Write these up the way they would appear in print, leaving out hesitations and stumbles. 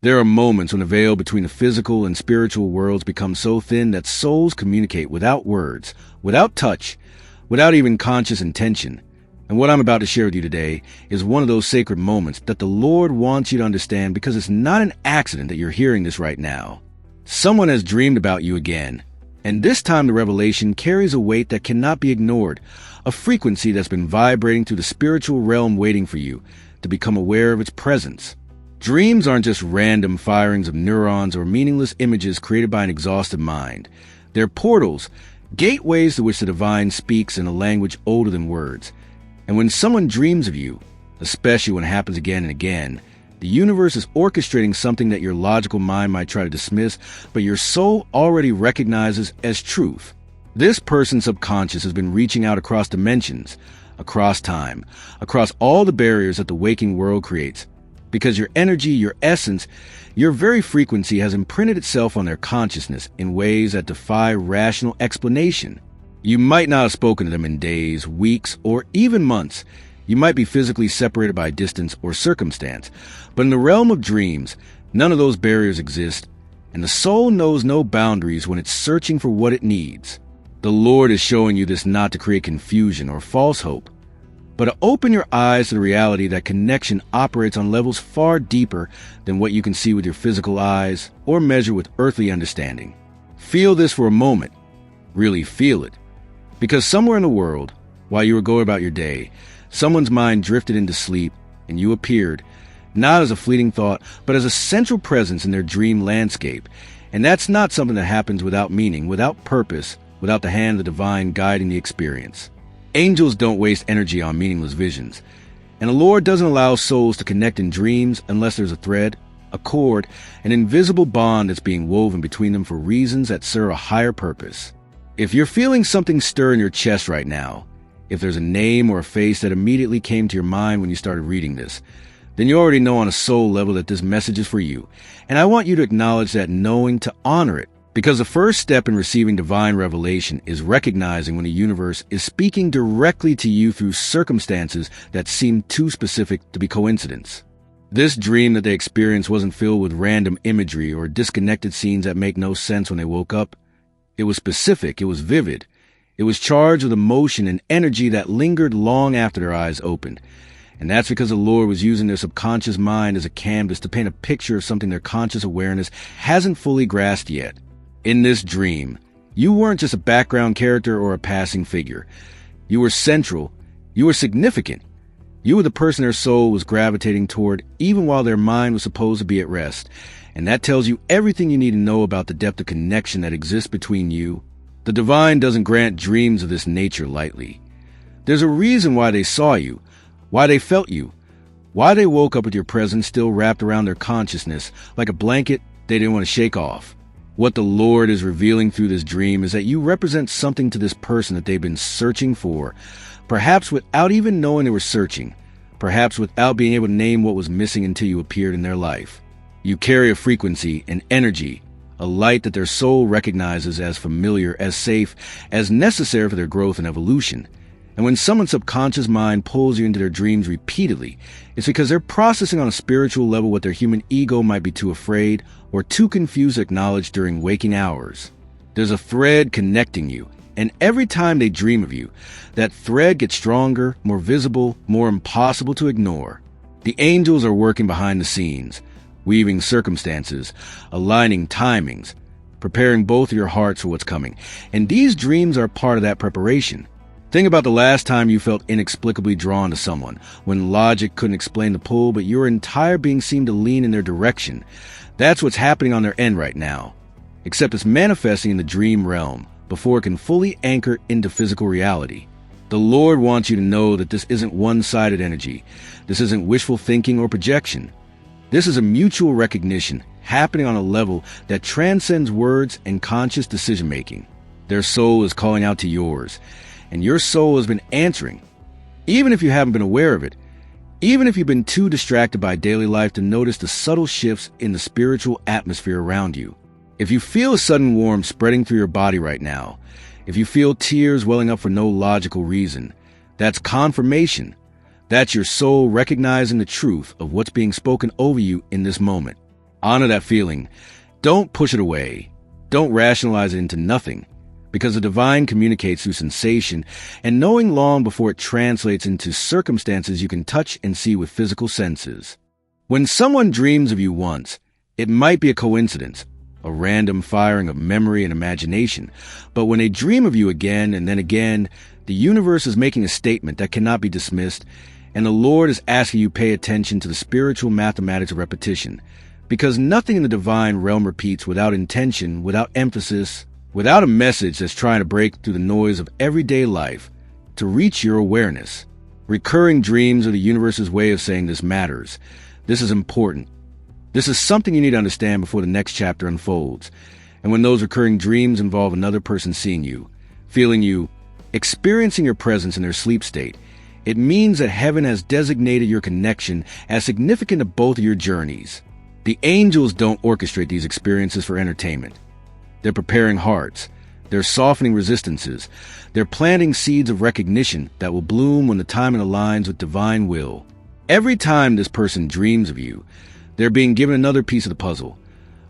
There are moments when the veil between the physical and spiritual worlds becomes so thin that souls communicate without words, without touch, without even conscious intention. And what I'm about to share with you today is one of those sacred moments that the Lord wants you to understand, because it's not an accident that you're hearing this right now. Someone has dreamed about you again, and this time the revelation carries a weight that cannot be ignored, a frequency that's been vibrating through the spiritual realm waiting for you to become aware of its presence. Dreams aren't just random firings of neurons or meaningless images created by an exhausted mind. They're portals, gateways to which the divine speaks in a language older than words. And when someone dreams of you, especially when it happens again and again, the universe is orchestrating something that your logical mind might try to dismiss, but your soul already recognizes as truth. This person's subconscious has been reaching out across dimensions, across time, across all the barriers that the waking world creates, because your energy, your essence, your very frequency has imprinted itself on their consciousness in ways that defy rational explanation. You might not have spoken to them in days, weeks, or even months. You might be physically separated by distance or circumstance. But in the realm of dreams, none of those barriers exist, and the soul knows no boundaries when it's searching for what it needs. The Lord is showing you this not to create confusion or false hope, but to open your eyes to the reality that connection operates on levels far deeper than what you can see with your physical eyes or measure with earthly understanding. Feel this for a moment. Really feel it. Because somewhere in the world, while you were going about your day, someone's mind drifted into sleep and you appeared, not as a fleeting thought, but as a central presence in their dream landscape. And that's not something that happens without meaning, without purpose, without the hand of the divine guiding the experience. Angels don't waste energy on meaningless visions. And the Lord doesn't allow souls to connect in dreams unless there's a thread, a cord, an invisible bond that's being woven between them for reasons that serve a higher purpose. If you're feeling something stir in your chest right now, if there's a name or a face that immediately came to your mind when you started reading this, then you already know on a soul level that this message is for you. And I want you to acknowledge that knowing, to honor it, because the first step in receiving divine revelation is recognizing when the universe is speaking directly to you through circumstances that seem too specific to be coincidence. This dream that they experienced wasn't filled with random imagery or disconnected scenes that make no sense when they woke up. It was specific, it was vivid. It was charged with emotion and energy that lingered long after their eyes opened. And that's because the Lord was using their subconscious mind as a canvas to paint a picture of something their conscious awareness hasn't fully grasped yet. In this dream, you weren't just a background character or a passing figure. You were central. You were significant. You were the person their soul was gravitating toward, even while their mind was supposed to be at rest. And that tells you everything you need to know about the depth of connection that exists between you. The divine doesn't grant dreams of this nature lightly. There's a reason why they saw you, why they felt you, why they woke up with your presence still wrapped around their consciousness like a blanket they didn't want to shake off. What the Lord is revealing through this dream is that you represent something to this person that they've been searching for, perhaps without even knowing they were searching, perhaps without being able to name what was missing until you appeared in their life. You carry a frequency, an energy, a light that their soul recognizes as familiar, as safe, as necessary for their growth and evolution. And when someone's subconscious mind pulls you into their dreams repeatedly, it's because they're processing on a spiritual level what their human ego might be too afraid or too confused to acknowledge during waking hours. There's a thread connecting you, and every time they dream of you, that thread gets stronger, more visible, more impossible to ignore. The angels are working behind the scenes, weaving circumstances, aligning timings, preparing both of your hearts for what's coming. And these dreams are part of that preparation. Think about the last time you felt inexplicably drawn to someone, when logic couldn't explain the pull, but your entire being seemed to lean in their direction. That's what's happening on their end right now. Except it's manifesting in the dream realm before it can fully anchor into physical reality. The Lord wants you to know that this isn't one-sided energy. This isn't wishful thinking or projection. This is a mutual recognition happening on a level that transcends words and conscious decision-making. Their soul is calling out to yours, and your soul has been answering, even if you haven't been aware of it, even if you've been too distracted by daily life to notice the subtle shifts in the spiritual atmosphere around you. If you feel a sudden warmth spreading through your body right now, if you feel tears welling up for no logical reason, that's confirmation. That's your soul recognizing the truth of what's being spoken over you in this moment. Honor that feeling. Don't push it away. Don't rationalize it into nothing, because the divine communicates through sensation and knowing long before it translates into circumstances you can touch and see with physical senses. When someone dreams of you once, it might be a coincidence, a random firing of memory and imagination, but when they dream of you again and then again, the universe is making a statement that cannot be dismissed, and the Lord is asking you pay attention to the spiritual mathematics of repetition, because nothing in the divine realm repeats without intention, without emphasis, without a message that's trying to break through the noise of everyday life to reach your awareness. Recurring dreams are the universe's way of saying this matters. This is important. This is something you need to understand before the next chapter unfolds. And when those recurring dreams involve another person seeing you, feeling you, experiencing your presence in their sleep state, it means that heaven has designated your connection as significant to both of your journeys. The angels don't orchestrate these experiences for entertainment. They're preparing hearts. They're softening resistances. They're planting seeds of recognition that will bloom when the timing aligns with divine will. Every time this person dreams of you, they're being given another piece of the puzzle,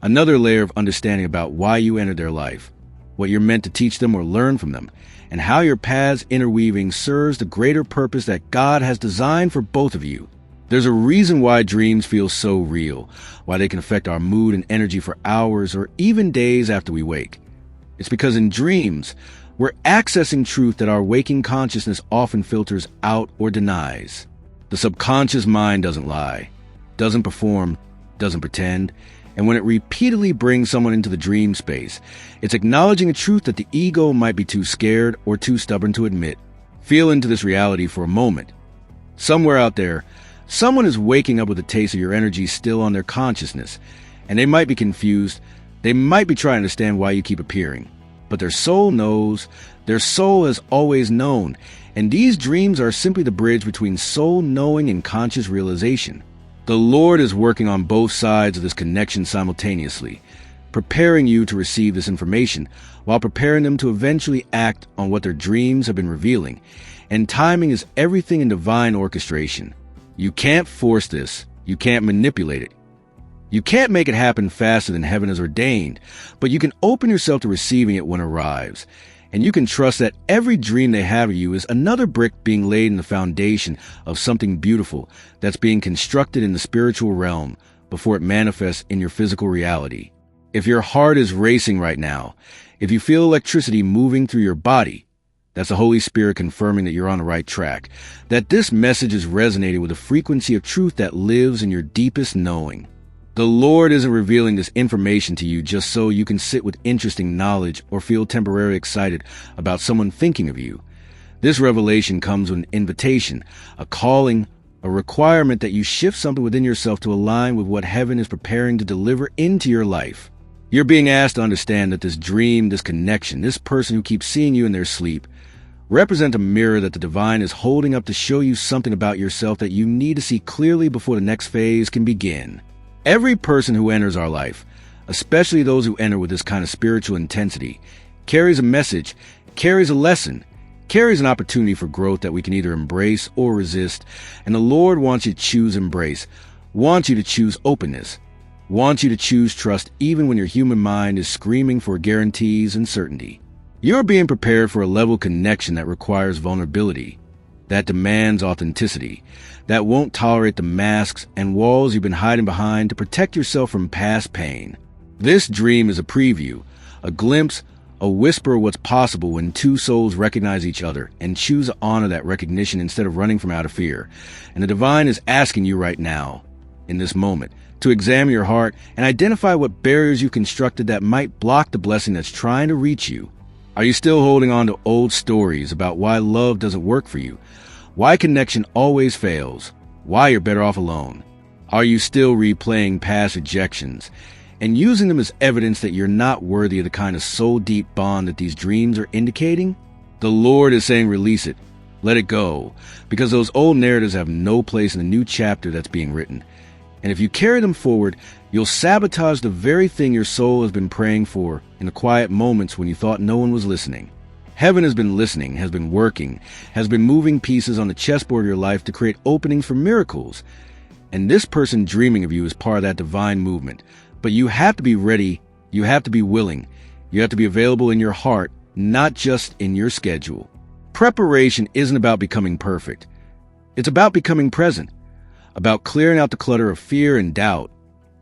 another layer of understanding about why you entered their life, what you're meant to teach them or learn from them, and how your paths interweaving serves the greater purpose that God has designed for both of you. There's a reason why dreams feel so real, why they can affect our mood and energy for hours or even days after we wake. It's because in dreams, we're accessing truth that our waking consciousness often filters out or denies. The subconscious mind doesn't lie, doesn't perform, doesn't pretend, and when it repeatedly brings someone into the dream space, it's acknowledging a truth that the ego might be too scared or too stubborn to admit. Feel into this reality for a moment. Somewhere out there, someone is waking up with a taste of your energy still on their consciousness, and they might be confused. They might be trying to understand why you keep appearing. But their soul knows. Their soul has always known. And these dreams are simply the bridge between soul knowing and conscious realization. The Lord is working on both sides of this connection simultaneously, preparing you to receive this information while preparing them to eventually act on what their dreams have been revealing. And timing is everything in divine orchestration. You can't force this. You can't manipulate it. You can't make it happen faster than heaven has ordained, but you can open yourself to receiving it when it arrives. And you can trust that every dream they have of you is another brick being laid in the foundation of something beautiful that's being constructed in the spiritual realm before it manifests in your physical reality. If your heart is racing right now, if you feel electricity moving through your body, that's the Holy Spirit confirming that you're on the right track, that this message is resonating with the frequency of truth that lives in your deepest knowing. The Lord isn't revealing this information to you just so you can sit with interesting knowledge or feel temporarily excited about someone thinking of you. This revelation comes with an invitation, a calling, a requirement that you shift something within yourself to align with what heaven is preparing to deliver into your life. You're being asked to understand that this dream, this connection, this person who keeps seeing you in their sleep, represent a mirror that the divine is holding up to show you something about yourself that you need to see clearly before the next phase can begin. Every person who enters our life, especially those who enter with this kind of spiritual intensity, carries a message, carries a lesson, carries an opportunity for growth that we can either embrace or resist. And the Lord wants you to choose embrace, wants you to choose openness, wants you to choose trust even when your human mind is screaming for guarantees and certainty. You're being prepared for a level of connection that requires vulnerability, that demands authenticity, that won't tolerate the masks and walls you've been hiding behind to protect yourself from past pain. This dream is a preview, a glimpse, a whisper of what's possible when two souls recognize each other and choose to honor that recognition instead of running from out of fear. And the divine is asking you right now, in this moment, to examine your heart and identify what barriers you constructed that might block the blessing that's trying to reach you. Are you still holding on to old stories about why love doesn't work for you? Why connection always fails? Why you're better off alone? Are you still replaying past rejections and using them as evidence that you're not worthy of the kind of soul-deep bond that these dreams are indicating? The Lord is saying release it. Let it go. Because those old narratives have no place in the new chapter that's being written. And if you carry them forward, you'll sabotage the very thing your soul has been praying for in the quiet moments when you thought no one was listening. Heaven has been listening, has been working, has been moving pieces on the chessboard of your life to create openings for miracles. And this person dreaming of you is part of that divine movement, But you have to be ready, you have to be willing, you have to be available in your heart, not just in your schedule. Preparation isn't about becoming perfect. It's about becoming present, about clearing out the clutter of fear and doubt,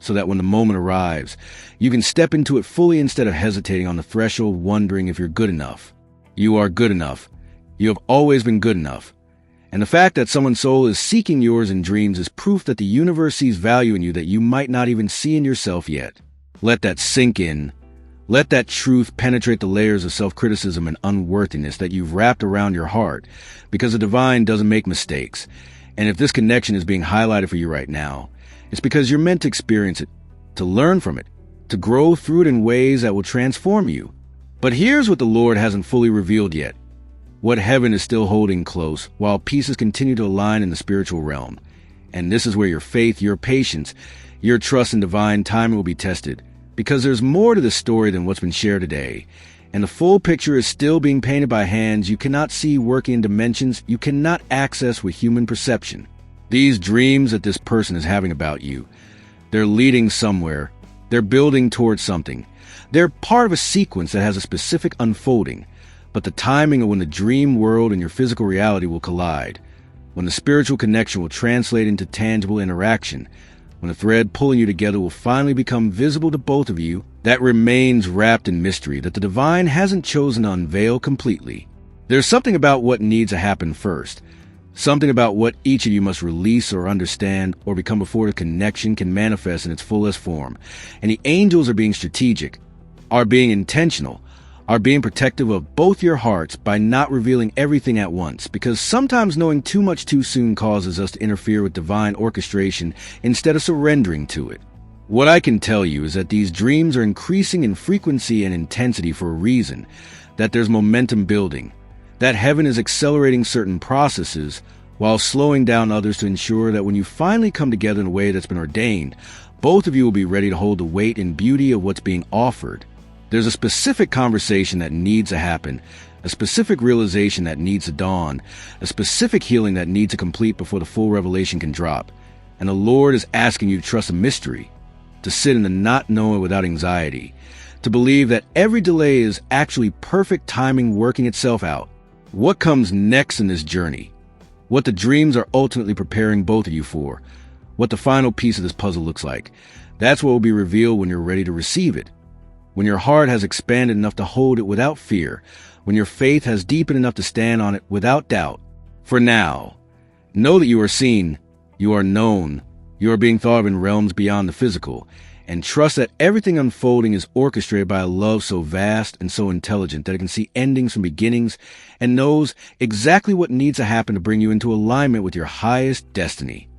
so that when the moment arrives, you can step into it fully instead of hesitating on the threshold, wondering if you're good enough. You are good enough. You have always been good enough. And the fact that someone's soul is seeking yours in dreams is proof that the universe sees value in you that you might not even see in yourself yet. Let that sink in. Let that truth penetrate the layers of self-criticism and unworthiness that you've wrapped around your heart, because the divine doesn't make mistakes. And if this connection is being highlighted for you right now, it's because you're meant to experience it, to learn from it, to grow through it in ways that will transform you. But here's what the Lord hasn't fully revealed yet. What heaven is still holding close, while pieces continue to align in the spiritual realm. And this is where your faith, your patience, your trust in divine timing will be tested. Because there's more to this story than what's been shared today. And the full picture is still being painted by hands you cannot see working in dimensions you cannot access with human perception. These dreams that this person is having about you, they're leading somewhere. They're building towards something. They're part of a sequence that has a specific unfolding. But the timing of when the dream world and your physical reality will collide, when the spiritual connection will translate into tangible interaction, when the thread pulling you together will finally become visible to both of you, that remains wrapped in mystery that the divine hasn't chosen to unveil completely. There's something about what needs to happen first, something about what each of you must release or understand or become before the connection can manifest in its fullest form. And the angels are being strategic, are being intentional, are being protective of both your hearts by not revealing everything at once, because sometimes knowing too much too soon causes us to interfere with divine orchestration instead of surrendering to it. What I can tell you is that these dreams are increasing in frequency and intensity for a reason, that there's momentum building, that heaven is accelerating certain processes while slowing down others to ensure that when you finally come together in a way that's been ordained, both of you will be ready to hold the weight and beauty of what's being offered. There's a specific conversation that needs to happen, a specific realization that needs to dawn, a specific healing that needs to complete before the full revelation can drop. And the Lord is asking you to trust the mystery, to sit in the not knowing without anxiety, to believe that every delay is actually perfect timing working itself out. What comes next in this journey? What the dreams are ultimately preparing both of you for? What the final piece of this puzzle looks like? That's what will be revealed when you're ready to receive it. When your heart has expanded enough to hold it without fear, when your faith has deepened enough to stand on it without doubt. For now, know that you are seen, you are known, you are being thought of in realms beyond the physical, and trust that everything unfolding is orchestrated by a love so vast and so intelligent that it can see endings from beginnings and knows exactly what needs to happen to bring you into alignment with your highest destiny.